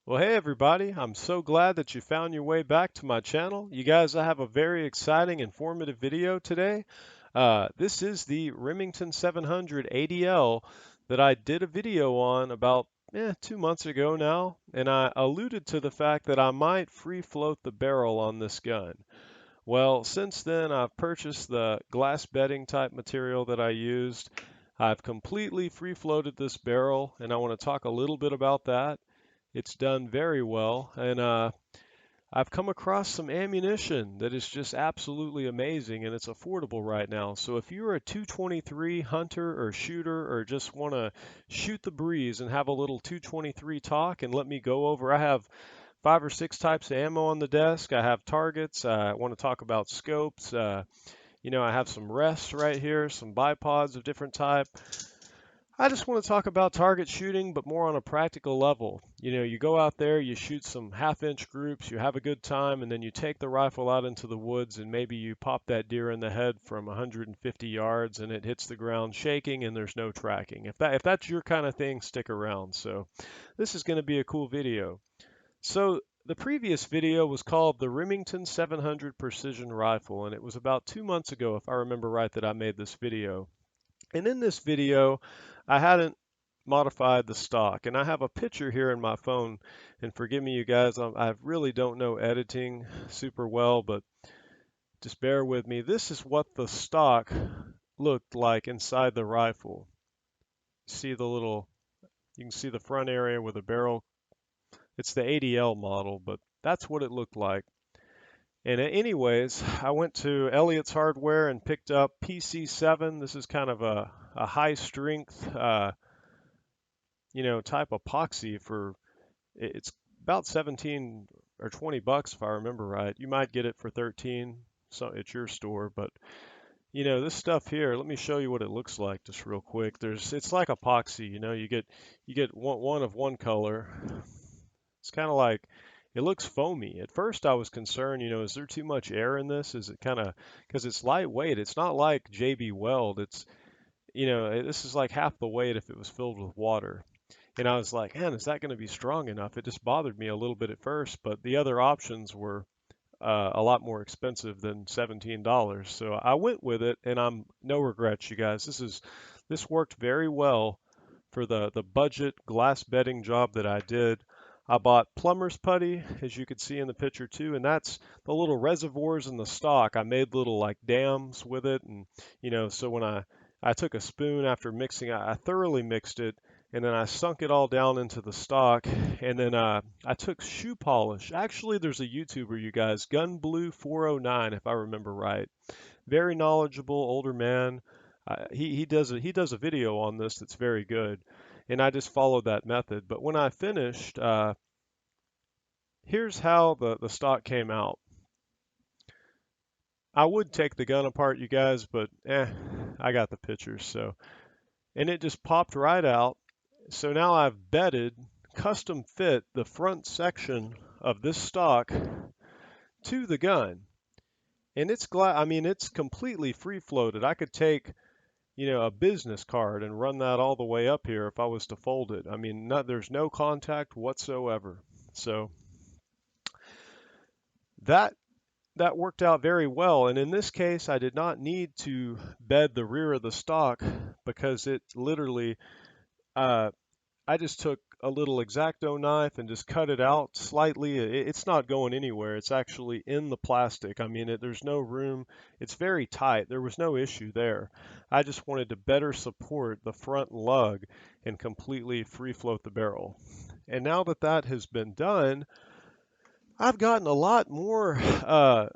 Well, hey everybody, I'm so glad that you found your way back to my channel. You guys, I have a very exciting, informative video today. This is the Remington 700 ADL that I did a video on about 2 months ago now, and I alluded to the fact that I might free float the barrel on this gun. Well, since then, I've purchased the glass bedding type material that I used. I've completely free floated this barrel, and I want to talk a little bit about that. It's done very well, and I've come across some ammunition that is just absolutely amazing, and it's affordable right now. So if you're a 223 hunter or shooter, or just want to shoot the breeze and have a little 223 talk, and let me go over, I have 5 or 6 types of ammo on the desk. I have targets. I want to talk about scopes. I have some rests right here, some bipods of different type. I just want to talk about target shooting, but more on a practical level. You go out there, you shoot some half-inch groups, you have a good time, and then you take the rifle out into the woods and maybe you pop that deer in the head from 150 yards and it hits the ground shaking and there's no tracking. If that's your kind of thing, stick around. So this is going to be a cool video. So the previous video was called the Remington 700 Precision Rifle, and it was about 2 months ago, if I remember right, that I made this video. And in this video, I hadn't modified the stock, and I have a picture here in my phone. And forgive me, you guys, I really don't know editing super well, but just bear with me. This is what the stock looked like inside the rifle. See the little, you can see the front area with the barrel. It's the ADL model, but that's what it looked like. And anyways, I went to Elliott's Hardware and picked up PC7. This is kind of a high strength type epoxy for it's about 17 or 20 bucks if I remember right. You might get it for 13, so at your store, but this stuff here, let me show you what it looks like just real quick. It's like epoxy, you get one of one color. It's kind of like it looks foamy. At first I was concerned, is there too much air in this? Is it kind of because it's lightweight. It's not like JB Weld. This is like half the weight if it was filled with water. And I was like, man, is that going to be strong enough? It just bothered me a little bit at first, but the other options were a lot more expensive than $17. So I went with it, and I'm no regrets, you guys. This worked very well for the budget glass bedding job that I did. I bought plumber's putty, as you could see in the picture too, and that's the little reservoirs in the stock. I made little like dams with it, and so when I took a spoon after mixing, I thoroughly mixed it, and then I sunk it all down into the stock, and then I took shoe polish. Actually, there's a YouTuber, you guys, Gun Blue 409, if I remember right. Very knowledgeable older man. He does a video on this that's very good, and I just followed that method. But when I finished, here's how the stock came out. I would take the gun apart, you guys, but I got the pictures. So, and it just popped right out. So now I've bedded, custom fit the front section of this stock to the gun. And it's completely free floated. I could take, a business card and run that all the way up here if I was to fold it. There's no contact whatsoever. So that that worked out very well. And in this case, I did not need to bed the rear of the stock because it literally, uh, I just took a little X-Acto knife and just cut it out slightly. It's not going anywhere. It's actually in the plastic. There's no room. It's very tight. There was no issue there. I just wanted to better support the front lug and completely free float the barrel. And now that that has been done, I've gotten a lot more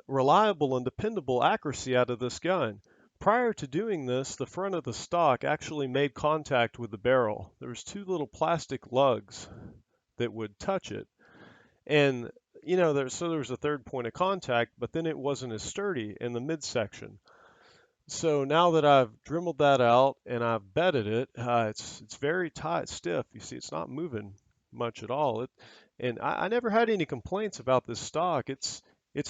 reliable and dependable accuracy out of this gun. Prior to doing this, the front of the stock actually made contact with the barrel. There was two little plastic lugs that would touch it. And there was a third point of contact, but then it wasn't as sturdy in the midsection. So now that I've dremeled that out and I've bedded it, it's very tight, stiff. You see, it's not moving much at all. And I never had any complaints about this stock. It's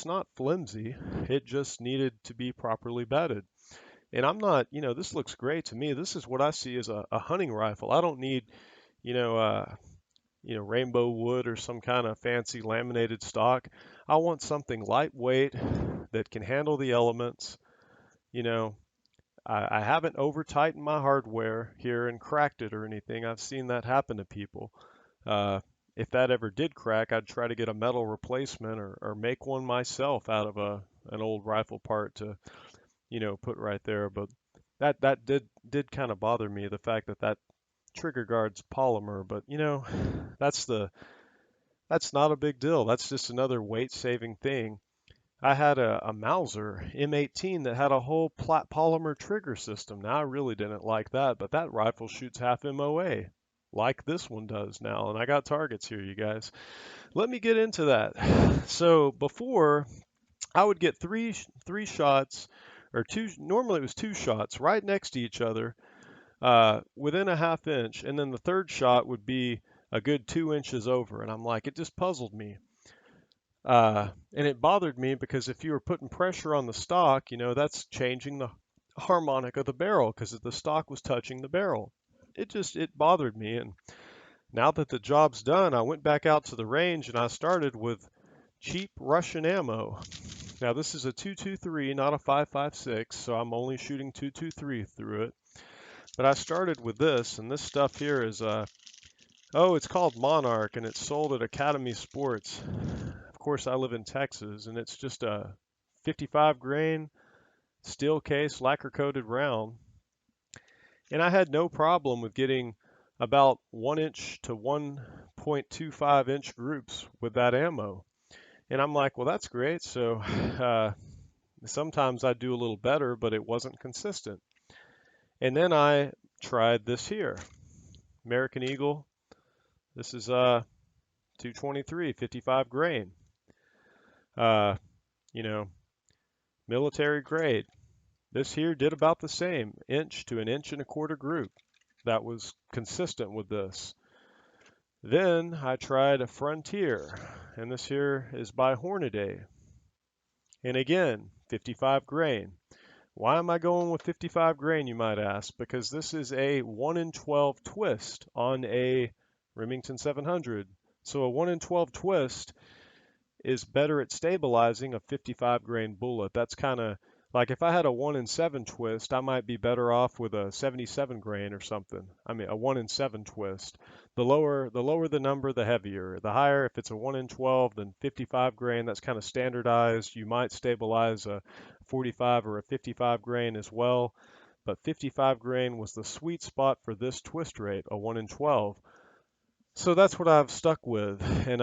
not flimsy. It just needed to be properly bedded. And I'm not, this looks great to me. This is what I see as a hunting rifle. I don't need, you know, uh, rainbow wood or some kind of fancy laminated stock. I want something lightweight that can handle the elements. You know, I haven't over tightened my hardware here and cracked it or anything. I've seen that happen to people. Uh, if that ever did crack, I'd try to get a metal replacement or make one myself out of an old rifle part to, put right there. But that did kind of bother me, the fact that trigger guard's polymer. But that's the that's not a big deal. That's just another weight saving thing. I had a Mauser M18 that had a whole polymer trigger system. Now I really didn't like that, but that rifle shoots half MOA, like this one does now. And I got targets here, you guys. Let me get into that. So before, I would get three shots, or two. Normally it was two shots right next to each other, within a half inch, and then the third shot would be a good 2 inches over. And I'm like, it just puzzled me. And it bothered me because if you were putting pressure on the stock, that's changing the harmonic of the barrel because the stock was touching the barrel. It bothered me. And now that the job's done, I went back out to the range and I started with cheap Russian ammo. Now this is a 223, not a 5.56, so I'm only shooting 223 through it. But I started with this, and this stuff here is it's called Monarch, and it's sold at Academy Sports. Of course, I live in Texas, and it's just a 55 grain steel case lacquer coated round. And I had no problem with getting about 1 inch to 1.25 inch groups with that ammo. And I'm like, well, that's great. So sometimes I do a little better, but it wasn't consistent. And then I tried this here, American Eagle. This is 223, 55 grain. You know, military grade. This here did about the same, inch to 1.25 inch group. That was consistent with this. Then I tried a Frontier, and this here is by Hornaday. And again, 55 grain. Why am I going with 55 grain, you might ask? Because this is a 1 in 12 twist on a Remington 700. So a 1 in 12 twist is better at stabilizing a 55 grain bullet. That's kind of like if I had a 1 in 7 twist, I might be better off with a 77 grain or something. I mean, a 1 in 7 twist. The lower the number, the heavier. The higher, if it's a 1 in 12, then 55 grain, that's kind of standardized. You might stabilize a 45 or a 55 grain as well. But 55 grain was the sweet spot for this twist rate, a 1 in 12. So that's what I've stuck with. And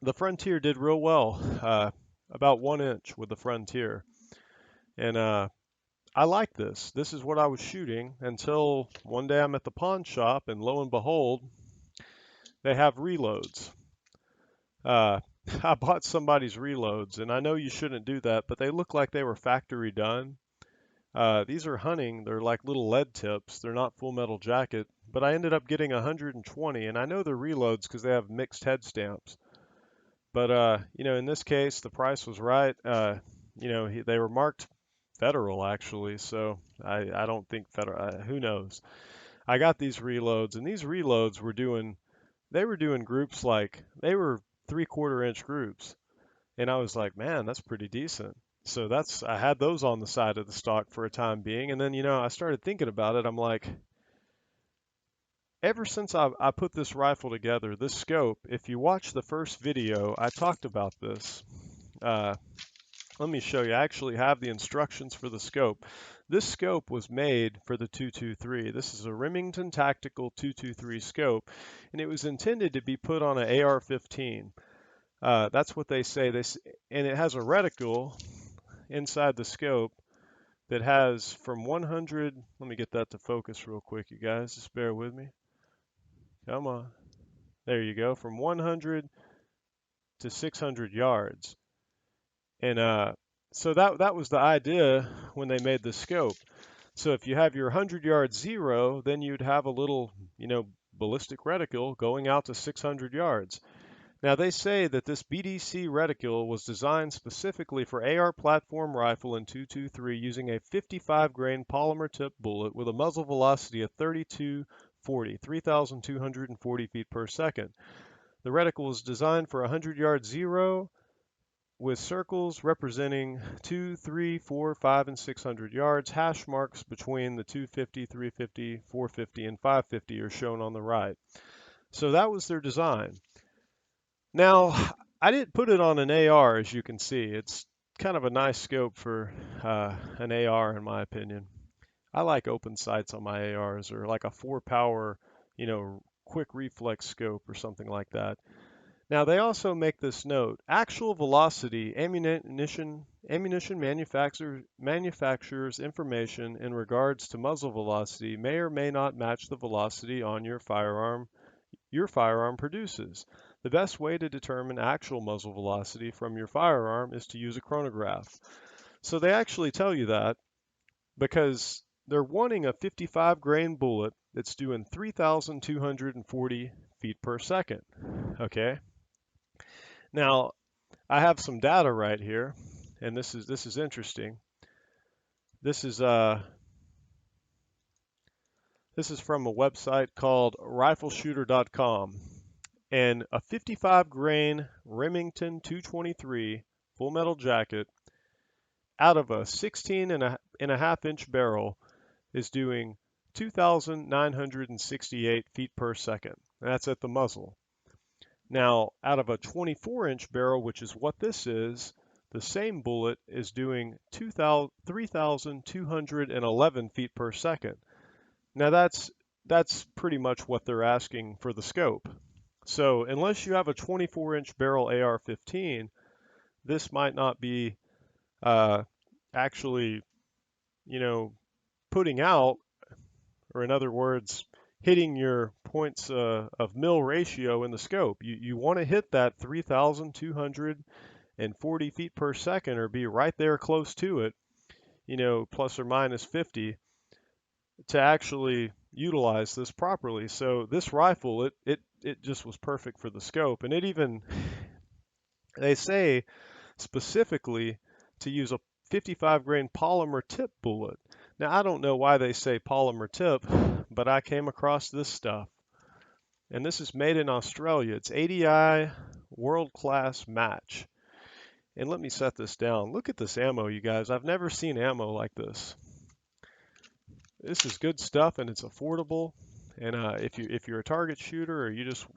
the Frontier did real well, about 1 inch with the Frontier. And I like this. This is what I was shooting until one day I'm at the pawn shop, and lo and behold, they have reloads. I bought somebody's reloads, and I know you shouldn't do that, but they look like they were factory done. These are hunting. They're like little lead tips. They're not full metal jacket, but I ended up getting 120, and I know they're reloads because they have mixed head stamps. But in this case, the price was right. They were marked federal actually, so I don't think federal. Who knows? I got these reloads, and these reloads were doing groups like they were 3/4 inch groups, and I was like, man, that's pretty decent. So I had those on the side of the stock for a time being, and then I started thinking about it. I'm like, ever since I put this rifle together, this scope. If you watch the first video, I talked about this. Let me show you. I actually have the instructions for the scope. This scope was made for the 223. This is a Remington Tactical 223 scope, and it was intended to be put on an AR-15. That's what they say. And it has a reticle inside the scope that has from 100. Let me get that to focus real quick, you guys. Just bear with me. Come on. There you go. From 100 to 600 yards. And so that was the idea when they made the scope. So if you have your 100-yard zero, then you'd have a little, ballistic reticle going out to 600 yards. Now they say that this BDC reticle was designed specifically for AR platform rifle in 223 using a 55 grain polymer tip bullet with a muzzle velocity of 32 3,240 feet per second. The reticle is designed for a 100-yard zero with circles representing 2, 3, 4, 5, and 600 yards. Hash marks between the 250, 350, 450, and 550 are shown on the right. So that was their design. Now, I didn't put it on an AR, as you can see. It's kind of a nice scope for an AR, in my opinion. I like open sights on my ARs, or like a 4-power, quick reflex scope or something like that. Now, they also make this note: actual velocity, ammunition manufacturer's information in regards to muzzle velocity may or may not match the velocity on your firearm produces. The best way to determine actual muzzle velocity from your firearm is to use a chronograph. So they actually tell you that because they're wanting a 55 grain bullet that's doing 3,240 feet per second. Okay. Now, I have some data right here, and this is interesting. This is from a website called rifleshooter.com, and a 55 grain Remington 223 full metal jacket out of a 16 and a half inch barrel is doing 2,968 feet per second. That's at the muzzle. Now, out of a 24-inch barrel, which is what this is, the same bullet is doing 3,211 feet per second. Now, that's pretty much what they're asking for the scope. So unless you have a 24-inch barrel AR-15, this might not be actually, putting out, or in other words, hitting your points of mil ratio in the scope. You want to hit that 3,240 feet per second, or be right there close to it, plus or minus 50, to actually utilize this properly. So this rifle, it just was perfect for the scope. And they say specifically to use a 55 grain polymer tip bullet. Now, I don't know why they say polymer tip, but I came across this stuff. And this is made in Australia. It's ADI World Class Match. And let me set this down. Look at this ammo, you guys. I've never seen ammo like this. This is good stuff, and it's affordable. And if you're a target shooter, or you just,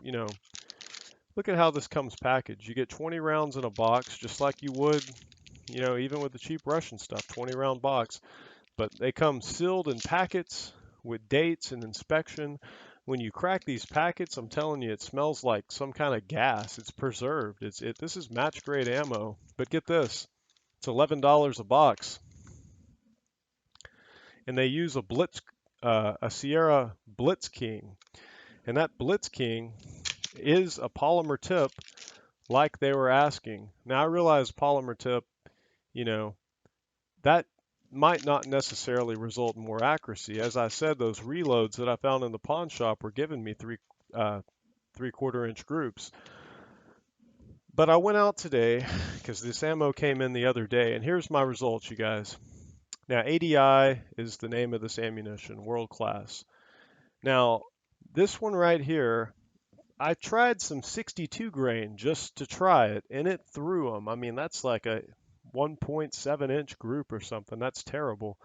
look at how this comes packaged. You get 20 rounds in a box, just like you would, even with the cheap Russian stuff, 20-round box. But they come sealed in packets with dates and inspection. When you crack these packets, I'm telling you, it smells like some kind of gas. It's preserved. This is match grade ammo. But get this, it's $11 a box, and they use a Sierra Blitz King, and that Blitz King is a polymer tip, like they were asking. Now, I realize polymer tip, that might not necessarily result in more accuracy. As I said, those reloads that I found in the pawn shop were giving me 3/4 inch groups. But I went out today because this ammo came in the other day, and here's my results, you guys. Now, ADI is the name of this ammunition, world class. Now, this one right here, I tried some 62 grain just to try it, and it threw them. I mean, that's like a 1.7 inch group or something. That's terrible.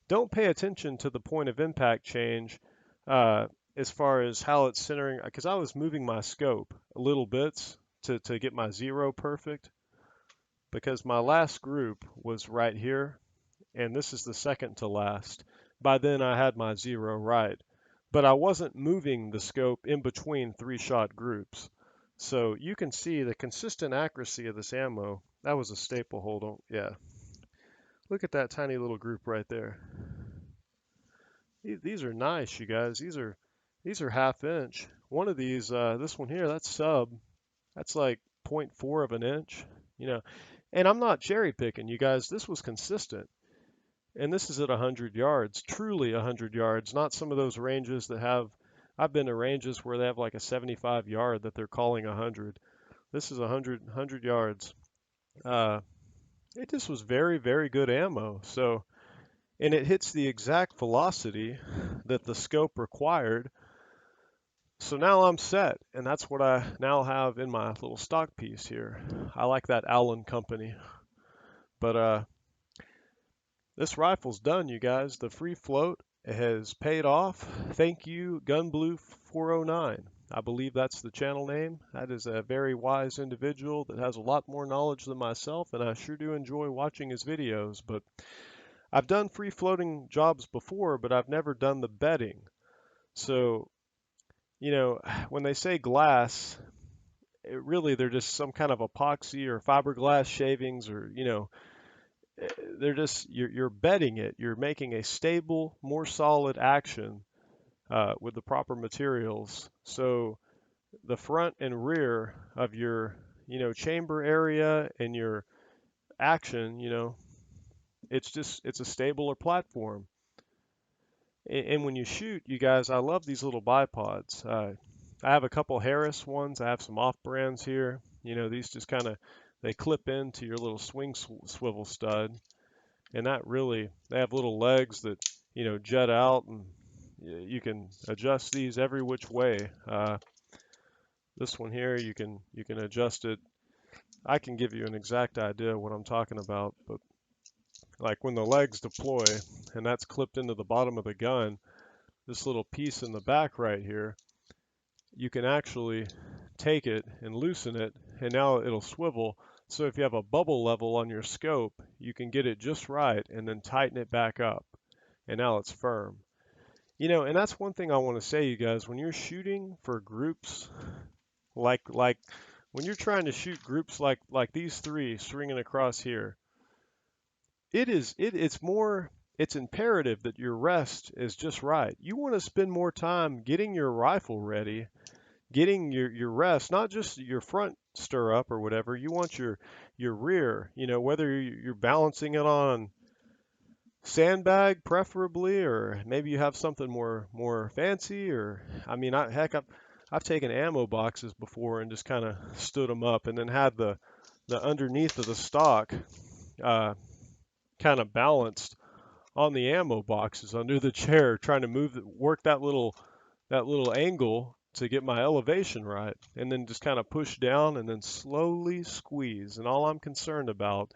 Don't pay attention to the point of impact change as far as how it's centering, because I was moving my scope a little bits to get my zero perfect, because my last group was right here, and this is the second to last. By then I had my zero right, but I wasn't moving the scope in between 3-shot groups. So you can see the consistent accuracy of this ammo. That was a staple hold on. Yeah. Look at that tiny little group right there. These are nice, you guys. These are half inch. One of these, this one here, that's sub. That's like 0.4 of an inch, And I'm not cherry picking, you guys. This was consistent. And this is at 100 yards, truly 100 yards, not some of those ranges that have, I've been to ranges where they have like a 75 yard that they're calling 100. This is 100 yards. It just was very, very good ammo. So, and it hits the exact velocity that the scope required So now I'm set, and that's what I now have in my little stock piece here. I like that Allen company. But this rifle's done, you guys. The free float has paid off. Thank you, GunBlue409. I believe that's the channel name. That is a very wise individual that has a lot more knowledge than myself, and I sure do enjoy watching his videos. But I've done free floating jobs before, but I've never done the bedding. So, you know, when they say glass, really they're just some kind of epoxy or fiberglass shavings, or they're just you're bedding it. You're making a stable, more solid action with the proper materials. So the front and rear of your chamber area and your action, it's a stabler platform. And when you shoot, you guys, I love these little bipods. I have a couple Harris ones. I have some off brands here. These just kind of they clip into your little swing swivel stud, and that really they have little legs that jet out, and you can adjust these every which way. This one here, you can adjust it. I can give you an exact idea what I'm talking about, but like when the legs deploy and that's clipped into the bottom of the gun, this little piece in the back right here, you can actually take it and loosen it, and now it'll swivel. So if you have a bubble level on your scope, you can get it just right and then tighten it back up, and now it's firm. And that's one thing I want to say, you guys, when you're shooting for groups, like when you're trying to shoot groups like these three stringing across here, it's imperative that your rest is just right. You want to spend more time getting your rifle ready, getting your rest, not just your front stirrup or whatever. You want your rear, whether you're balancing it on sandbag preferably, or maybe you have something more fancy, or I mean, I've taken ammo boxes before and just kind of stood them up and then had the underneath of the stock uh, kind of balanced on the ammo boxes under the chair, trying to work that little angle to get my elevation right, and then just kind of push down and then slowly squeeze. And all I'm concerned about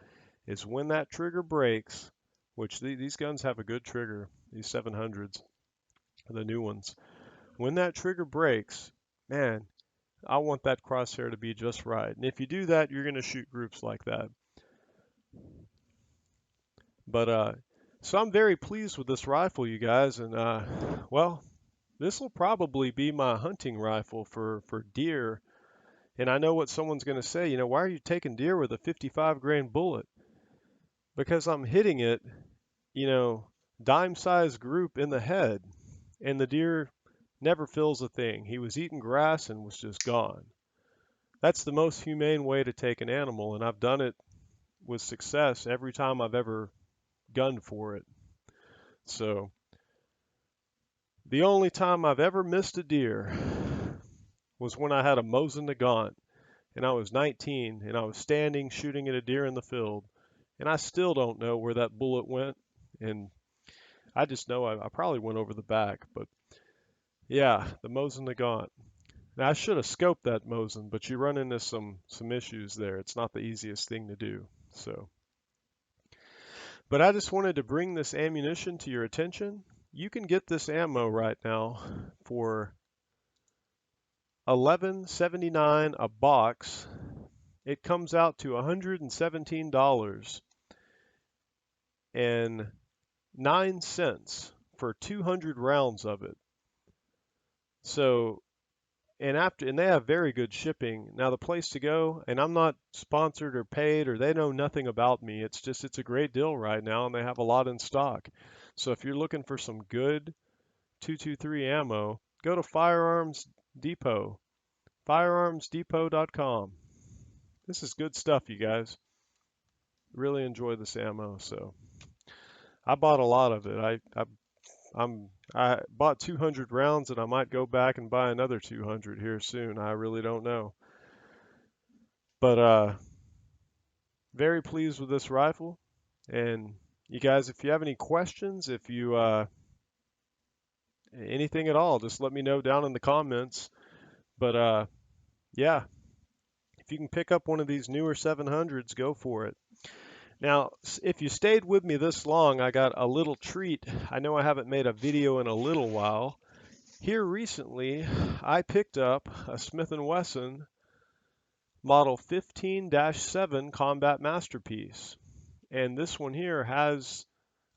is when that trigger breaks, which these guns have a good trigger, these 700s, the new ones. When that trigger breaks, man, I want that crosshair to be just right. And if you do that, you're going to shoot groups like that. But so I'm very pleased with this rifle, you guys, and well, this will probably be my hunting rifle for deer. And I know what someone's going to say, why are you taking deer with a 55 grain bullet? Because I'm hitting it, you know, dime-sized group in the head, and the deer never feels a thing. He was eating grass and was just gone. That's the most humane way to take an animal, and I've done it with success every time I've ever gunned for it. So the only time I've ever missed a deer was when I had a Mosin Nagant, and I was 19, and I was standing shooting at a deer in the field, and I still don't know where that bullet went, and I just know I probably went over the back. But yeah, the Mosin Nagant. Now I should have scoped that Mosin, but you run into some issues there. It's not the easiest thing to do. So, but I just wanted to bring this ammunition to your attention. You can get this ammo right now for $11.79 a box. It comes out to $117.09 for 200 rounds of it. So, and they have very good shipping. Now the place to go, and I'm not sponsored or paid, or they know nothing about me. It's a great deal right now, and they have a lot in stock. So if you're looking for some good 223 ammo, go to Firearms Depot, firearmsdepot.com. This is good stuff, you guys. Really enjoy this ammo. So I bought a lot of it. I bought 200 rounds, and I might go back and buy another 200 here soon. I really don't know. But very pleased with this rifle. And you guys, if you have any questions, if you anything at all, just let me know down in the comments. But yeah, if you can pick up one of these newer 700s, go for it. Now, if you stayed with me this long, I got a little treat. I know I haven't made a video in a little while. Here recently, I picked up a Smith & Wesson Model 15-7 Combat Masterpiece. And this one here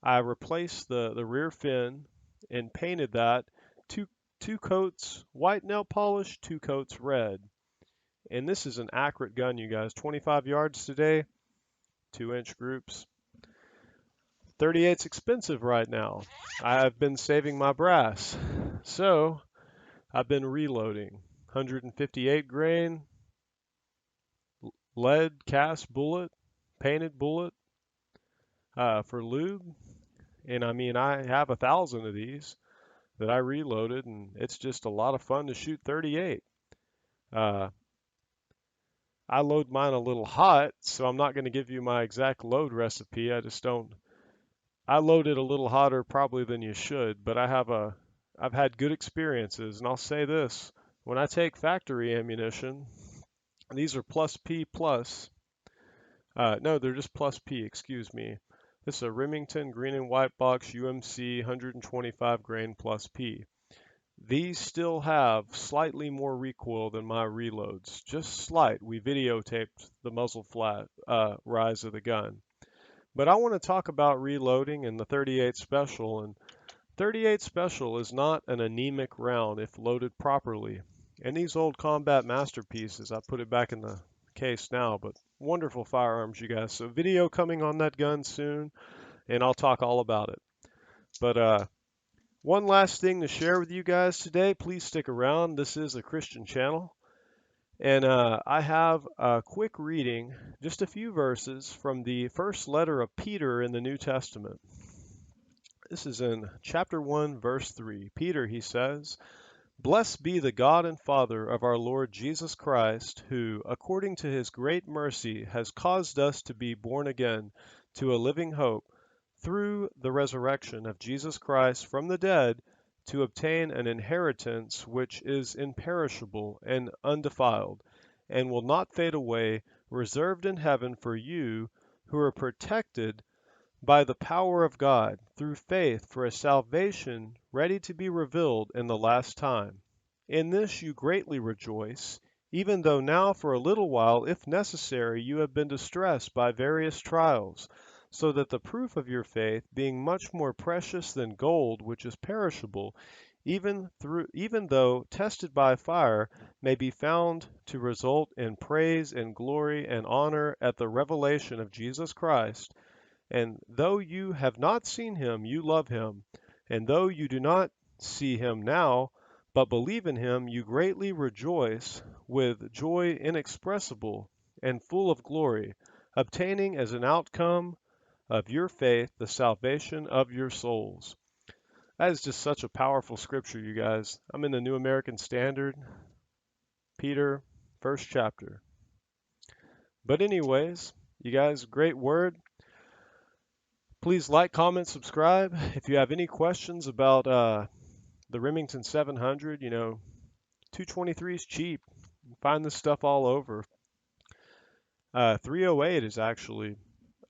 I replaced the rear fin and painted that two, two coats white nail polish, two coats red. And this is an accurate gun, you guys. 25 yards today, 2-inch groups. 38's expensive right now. I've been saving my brass. So I've been reloading. 158 grain, lead cast bullet, painted bullet for lube. And I mean, I have 1,000 of these that I reloaded, and it's just a lot of fun to shoot 38. Uh, I load mine a little hot, so I'm not going to give you my exact load recipe. I just don't. I load it a little hotter probably than you should, but I've had good experiences, and I'll say this: when I take factory ammunition, these are plus P plus. No, they're just plus P. Excuse me. This is a Remington green and white box UMC 125 grain plus P. These still have slightly more recoil than my reloads, just slight. We videotaped the muzzle flat rise of the gun. But I want to talk about reloading and the 38 Special. And 38 Special is not an anemic round if loaded properly. And these old combat masterpieces, I put it back in the case now, but wonderful firearms, you guys. So video coming on that gun soon, and I'll talk all about it. But one last thing to share with you guys today. Please stick around. This is a Christian channel. And I have a quick reading, just a few verses from the first letter of Peter in the New Testament. This is in chapter 1, verse 3. Peter, he says, "Blessed be the God and Father of our Lord Jesus Christ, who, according to his great mercy, has caused us to be born again to a living hope through the resurrection of Jesus Christ from the dead, to obtain an inheritance which is imperishable and undefiled, and will not fade away, reserved in heaven for you, who are protected by the power of God through faith for a salvation ready to be revealed in the last time. In this you greatly rejoice, even though now for a little while, if necessary, you have been distressed by various trials, so that the proof of your faith, being much more precious than gold which is perishable, even though tested by fire, may be found to result in praise and glory and honor at the revelation of Jesus Christ. And though you have not seen him, you love him. And though you do not see him now, but believe in him, you greatly rejoice with joy inexpressible and full of glory, obtaining as an outcome of your faith the salvation of your souls." That is just such a powerful scripture, you guys. I'm in the New American Standard, Peter, first chapter. But anyways, you guys, great word. Please like, comment, subscribe. If you have any questions about the Remington 700, 223 is cheap. You can find this stuff all over. 308 is actually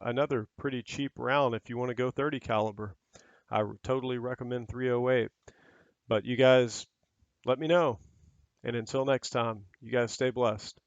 another pretty cheap round if you want to go 30 caliber. I totally recommend 308. But you guys, let me know. And until next time, you guys stay blessed.